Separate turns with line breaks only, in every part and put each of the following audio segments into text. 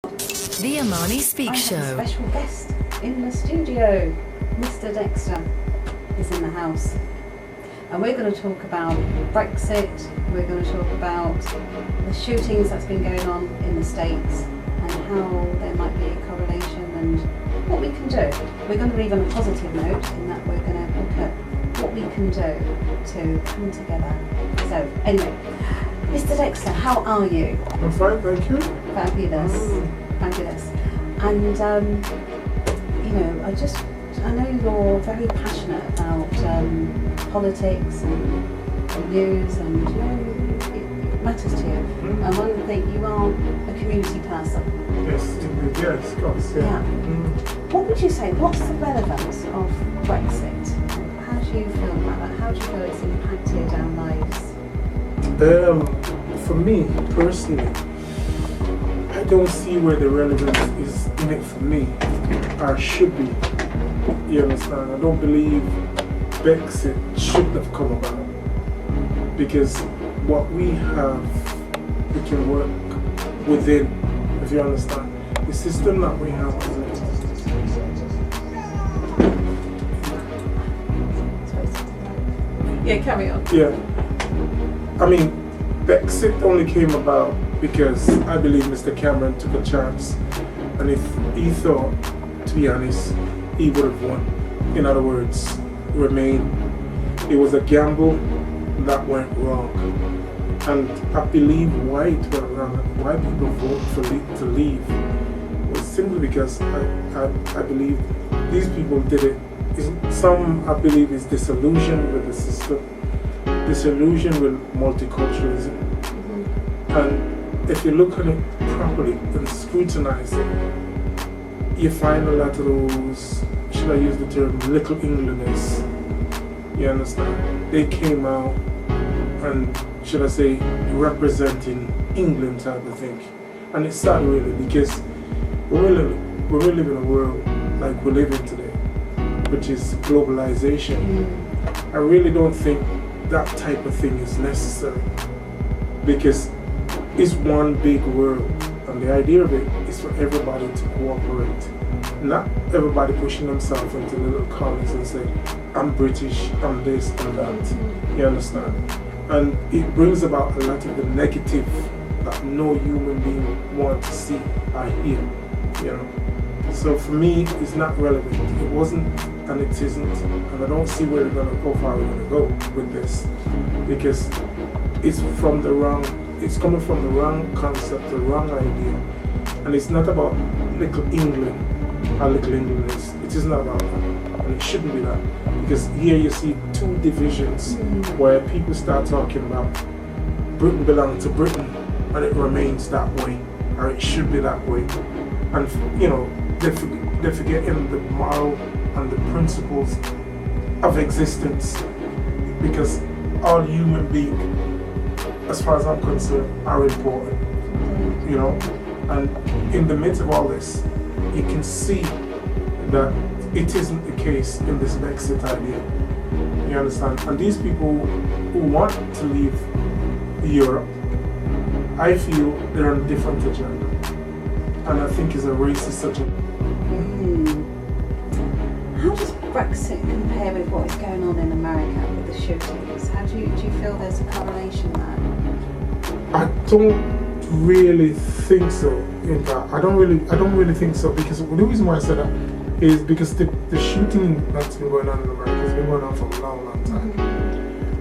The Amani Speak
I
Show.
have a special guest in the studio. Mr. Dexter is in the house. And we're going to talk about Brexit. We're going to talk about the shootings that's been going on in the States and how there might be a correlation and what we can do. We're going to leave on a positive note in that we're going to look at what we can do to come together. So anyway, Mr. Dexter, how are you?
I'm fine, thank you.
Fabulous. Fabulous. And I know you're very passionate about politics and news, and it matters to you. And one thing, you are a community person.
Yes, of course, yeah.
What would you say, what's the relevance of Brexit? How do you feel about that? How do you feel it's impacted our lives?
For me, personally, I don't see where the relevance is in it for me, or should be. You understand? I don't believe Brexit shouldn't have come about, because what we have, we can work within, if you understand. The system that we have is
Yeah, carry on.
yeah. I mean, Brexit only came about because I believe Mr. Cameron took a chance, and if he thought, to be honest, he would have won. In other words, remain. It was a gamble that went wrong, and I believe why it went wrong and why people voted to leave was simply because I believe these people did it. Some, I believe, is disillusioned with the system, disillusioned with multiculturalism, and if you look at it properly and scrutinize it, you find a lot of those, should I use the term, little Englanders, you understand? They came out and, should I say, representing England type of thing. And it's sad really, because we really live in a world like we live in today, which is globalization. I really don't think that type of thing is necessary, because it's one big world, and the idea of it is for everybody to cooperate, not everybody pushing themselves into little corners and say, I'm British, I'm this and that. You understand? And it brings about a lot of the negative that no human being wants to see or hear, you know. So for me, it's not relevant. It wasn't, and it isn't, and I don't see where we're gonna go, far we're gonna go with this, because it's from the wrong. It's coming from the wrong concept, the wrong idea, and it's not about little England or little Englanders. It is not about that, and it shouldn't be that, because here you see two divisions where people start talking about Britain belongs to Britain, and it remains that way, or it should be that way, and you know they're forgetting the moral and the principles of existence, because all human beings, as far as I'm concerned, are important, you know. And in the midst of all this, you can see that it isn't the case in this Brexit idea. You understand? And these people who want to leave Europe, I feel they're on a different agenda. And I think it's a racist agenda.
How does Brexit compare with what is going on in America with the shootings? How do you feel there's a correlation there?
I don't really think so. In that, I don't really think so, because the reason why I said that is because the shooting that's been going on in America has been going on for a long time.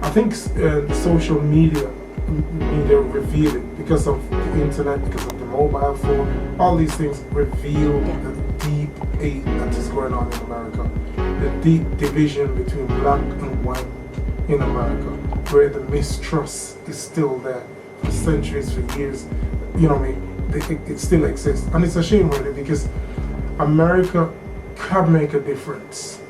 I think the social media reveal it because of the internet, because of the mobile phone. All these things reveal the deep hate that is going on in America, the deep division between black and white in America, where the mistrust is still there for centuries, for years. You know what I mean? It still exists, and it's a shame really, because America can make a difference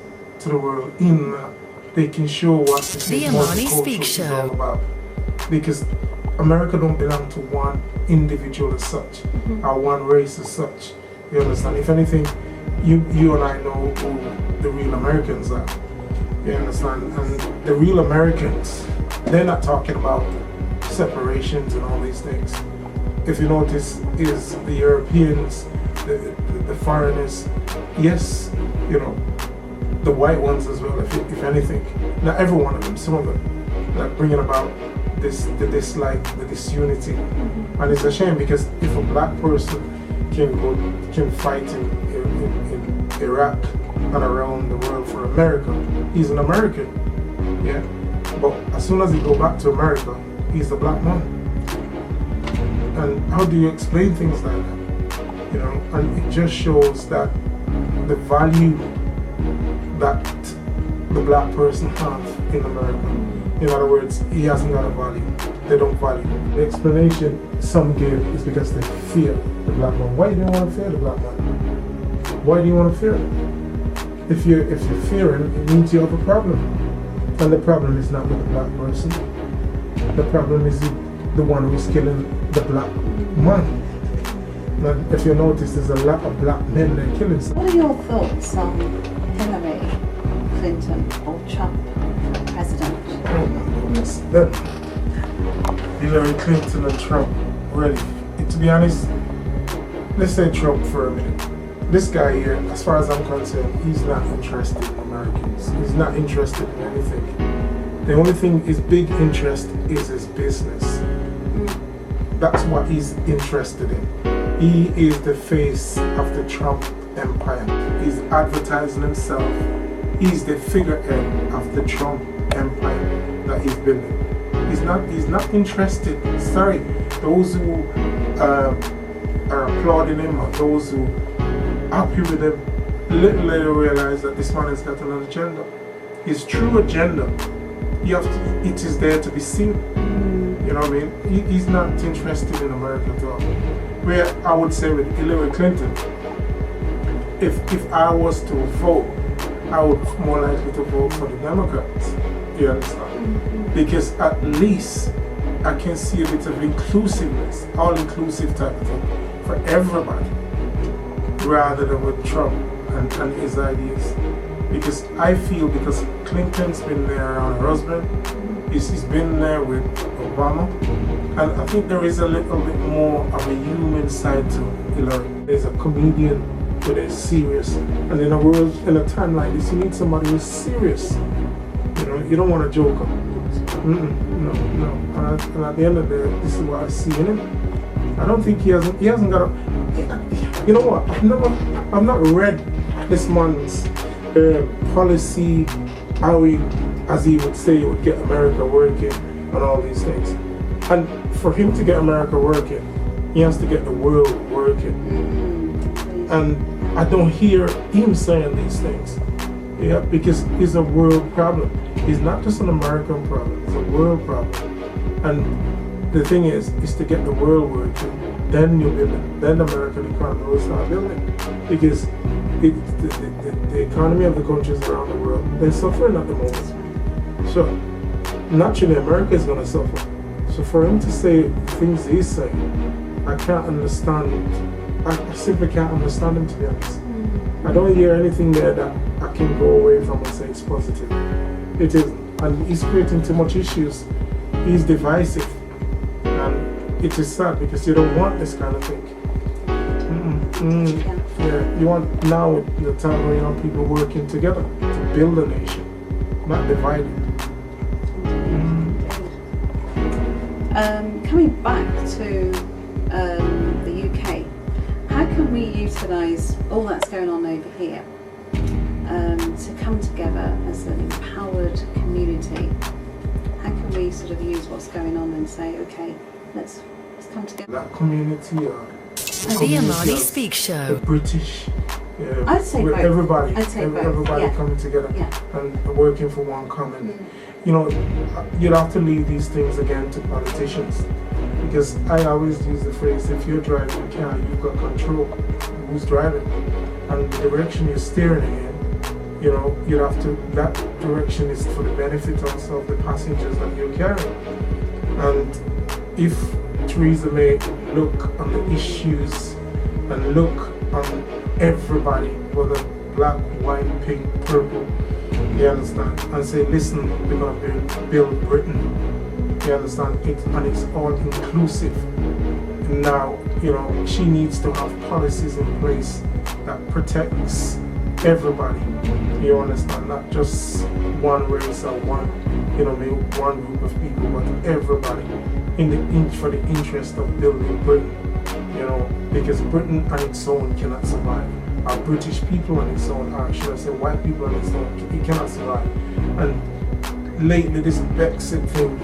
to the world in that they can show what
The Amani Speak
is all
Show.
about. Because America don't belong to one individual as such, or one race as such. You understand? If anything, you and I know who the real Americans are. You understand? And the real Americans, they're not talking about separations and all these things. if you notice, is the Europeans, the foreigners. Yes, you know, the white ones as well, if anything. Not every one of them, some of them, like bringing about the dislike, the disunity. And it's a shame, because if a black person can fight in Iraq and around the world for America, he's an American, yeah. But as soon as he go back to America, he's a black man. And how do you explain things like that? You know, and it just shows that the value that the black person has in America. In other words, he hasn't got a value. They don't value. The explanation some give is because they fear the black man. Why do you want to fear the black man? Why do you want to fear him? If you fear him, it means you have a problem. And the problem is not with the black person. The problem is the one who's killing the black man. And if you notice, there's a lot of black men that are killing.
What are your thoughts on Hillary Clinton or Trump president?
Oh my goodness. Hillary Clinton and Trump, really. To be honest, let's say Trump for a minute. This guy here, as far as I'm concerned, he's not interested in Americans. He's not interested in anything. The only thing his big interest is his business. That's what he's interested in. He is the face of the Trump empire. He's advertising himself. He's the figurehead of the Trump empire that he's building. He's not interested. Sorry, those who are applauding him, or those who are happy with him, little later realize that this man has got an agenda. His true agenda, it is there to be seen. You know what I mean? He's not interested in America at all. Where I would say with Hillary Clinton, if I was to vote, I would more likely to vote for the Democrats. You understand? Because at least I can see a bit of inclusiveness, all-inclusive type of thing for everybody, rather than with Trump and his ideas. Because I feel, because Clinton's been there around her husband, he's been there with Obama, and I think there is a little bit more of a human side to Hillary. There's a comedian who is serious, and in a world, in a time like this, you need somebody who's serious. You know, you don't want a joker. No. And at the end of the day, this is what I see in him. I don't think he hasn't got a. You know what? I've not read this man's policy, how he, as he would say, he would get America working and all these things. And for him to get America working, he has to get the world working. And I don't hear him saying these things. Yeah, because it's a world problem. It's not just an American problem, it's a world problem. And the thing is to get the world working, then you build it. Then the American economy will start building. Because the economy of the countries around the world, they're suffering at the moment. So naturally America is going to suffer. So for him to say things he's saying, I can't understand. I simply can't understand him, to be honest. I don't hear anything there that I can go away from and say it's positive. It is, and he's creating too much issues. He's divisive, and it is sad because you don't want this kind of thing. Yeah, you want now the time where young people working together to build a nation, not divided.
Coming back to the UK, how can we utilise all that's going on over here to come together as an empowered community? How can we sort of use what's going on and say, okay, let's come together?
That community,
The Amani Speak Show.
the British,
I'd say
with
both.
everybody,
I'd say both,
everybody
yeah.
coming together
Yeah.
and working for one common. You know, you'd have to leave these things again to politicians, because I always use the phrase, if you're driving a car, you've got control. Who's driving? And the direction you're steering it in, you know, you'd have to, that direction is for the benefit also of the passengers that you're carrying. And if Theresa May look on the issues and look on everybody, whether black, white, pink, purple, you understand, and say, listen, we're going to build Britain, you understand, and it's all inclusive, now, she needs to have policies in place that protects everybody. You understand? Not just one race or maybe one group of people, but everybody for the interest of building Britain. Because Britain on its own cannot survive. Our British people on its own, or should I say white people on its own, it cannot survive. And lately, this Brexit thing,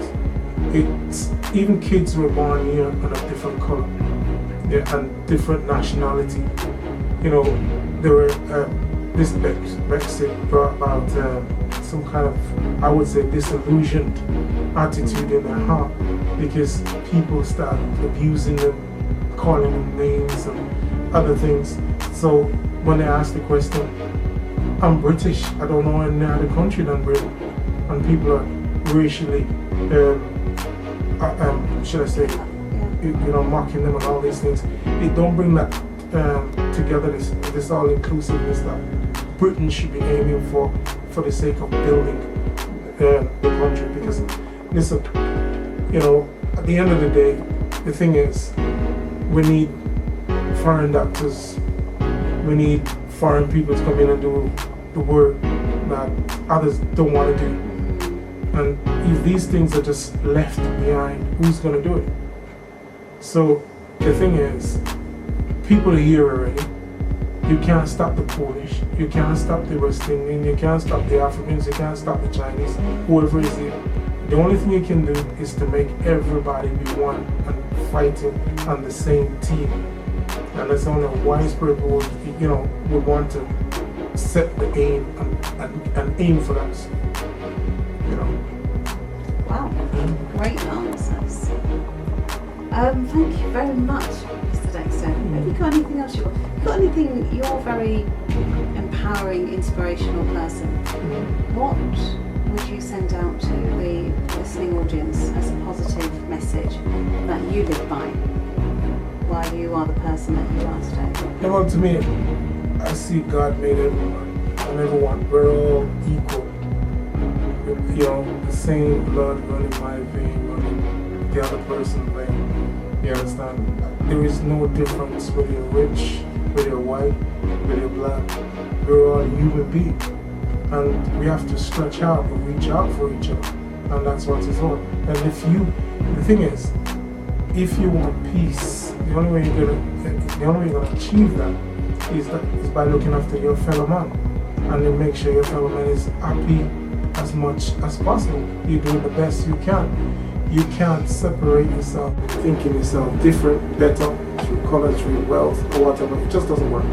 it's even kids who were born here on a different color, and different nationality. There were this Brexit brought about some kind of, I would say, disillusioned attitude in their heart, because people started abusing them, calling them names and other things. So when they ask the question, I'm British, I don't know any other country than Britain, and people are racially, should I say, mocking them and all these things, it don't bring that together, this all inclusiveness that Britain should be aiming for the sake of building the country. Because listen, at the end of the day, the thing is, we need foreign doctors, we need foreign people to come in and do the work that others don't want to do. And if these things are just left behind, who's going to do it? So the thing is, people are here already. You can't stop the Polish, you can't stop the West Indian, you can't stop the Africans, you can't stop the Chinese, whoever is here. The only thing you can do is to make everybody be one and fighting on the same team. And that's only a wise person would want to set the aim and aim for that.
Wow, great answers. Thank you very much, Mr. Dexter. Have you got anything else you're a very empowering, inspirational person. What would you send out to the listening audience as a positive message that you live by while you are the person that you are today?
Well, to me, I see God made everyone and everyone. We're all equal. The same blood running my vein, running the other person's vein. You understand? There is no difference whether you're rich, whether you're white, whether you're black. We're all human beings. And we have to stretch out and reach out for each other. And that's what it's all. And the thing is, if you want peace, the only way you're gonna achieve that is by looking after your fellow man. And then make sure your fellow man is happy as much as possible. You're doing the best you can. You can't separate yourself, thinking yourself different, better, through color, through wealth, or whatever. It just doesn't work.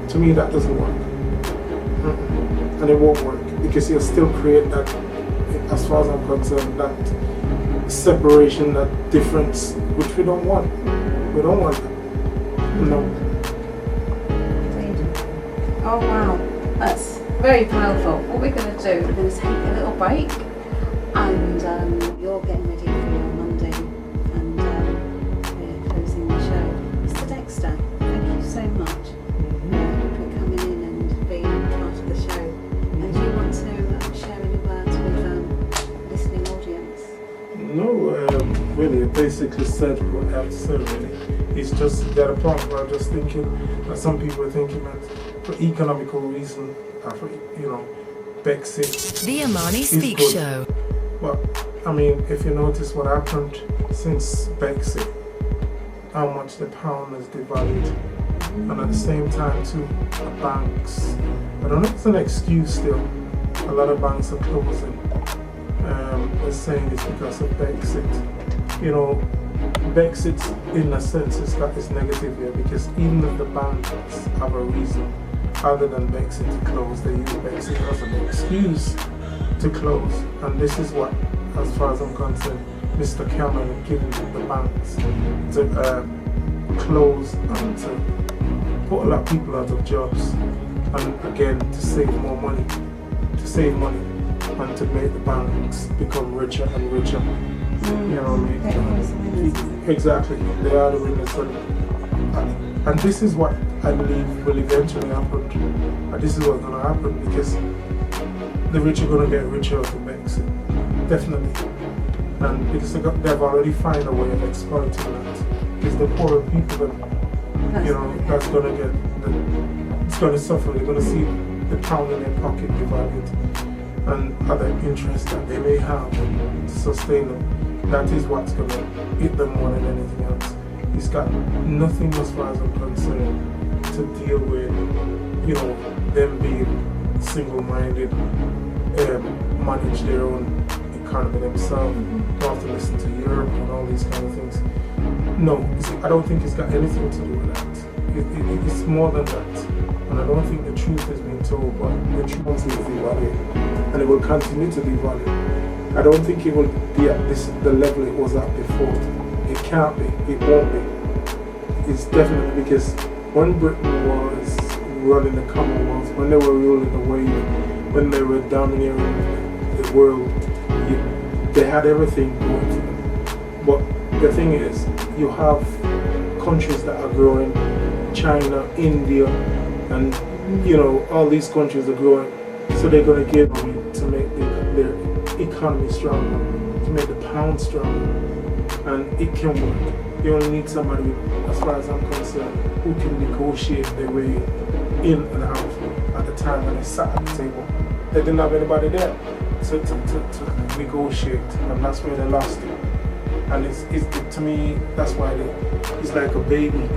To me, that doesn't work. And it won't work, because you'll still create that, as far as I'm concerned, that separation, that difference, which we don't want. We don't want that. No.
Oh wow, that's very powerful. What we're going to do, we're going to take a little break, and you're getting ready for your Monday, and we're closing the show. Mr. Dexter, thank you so much for coming in and being part of the show. And do you want to share any words with the listening audience?
No, really, I basically said what I have to say, really. It's just that a point where I'm just thinking that some people are thinking that for economical reason, for Brexit.
The Amani Speak Show.
But I mean, if you notice what happened since Brexit, how much the pound has devalued, and at the same time too, the banks. I don't know if it's an excuse still. A lot of banks are closing. They're saying it's because of Brexit. Brexit, in a sense, is negative here, because even if the banks have a reason other than Brexit to close, they use Brexit as an excuse to close. And this is what, as far as I'm concerned, Mr. Cameron giving the banks to close and to put a lot of people out of jobs, and again to save more money, and to make the banks become richer and richer. You know what I mean? Exactly, they are the winners. And this is what I believe will eventually happen. And this is what's going to happen, because the rich are going to get richer out of Brexit. Definitely. And because they've already found a way of exploiting that. Because it's the poorer people that that's gonna it's gonna suffer. They're gonna see the pound in their pocket devalued, and other interests that they may have to sustain them. That is what's gonna hit them more than anything else. It's got nothing, as far as I'm concerned, to deal with, them being single-minded, manage their own economy themselves, don't have to listen to Europe and all these kind of things. No, I don't think it's got anything to do with that. It's more than that. And I don't think the truth is being told, but the truth is devalued. And it will continue to devalue. I don't think it will be at the level it was at before. It can't be, it won't be. It's definitely because when Britain was running the Commonwealth, when they were ruling the wave, when they were domineering the world, they had everything going for them. But the thing is, you have countries that are growing, China, India, and all these countries are growing, so they're going to give money to make their economy stronger, to make the pound stronger, and it can work. You only need somebody, as far as I'm concerned, who can negotiate their way in and out. At the time when they sat at the table, they didn't have anybody there to negotiate, and that's where they lost it. And to me, that's why it's like a baby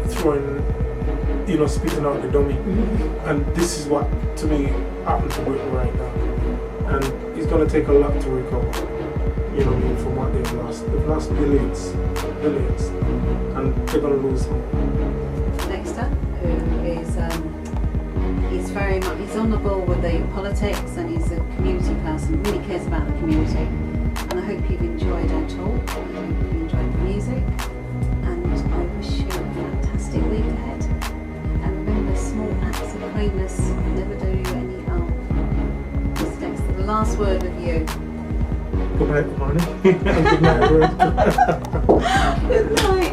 throwing, spitting out the dummy. And this is what, to me, happened to Britain right now. And it's going to take a lot to recover, from what they've lost. They've lost billions, and they're going to lose more.
Dexter, who is he's on the ball with the politics, and he's a community person, really cares about the community. And I hope you've enjoyed our talk. I hope you enjoyed the music, and I wish you a fantastic week ahead. And remember, small acts of kindness never do you any harm. Mr. Dexter, the last word of you.
Good night, good morning. And good night, everyone.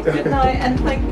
Good night, and thank you.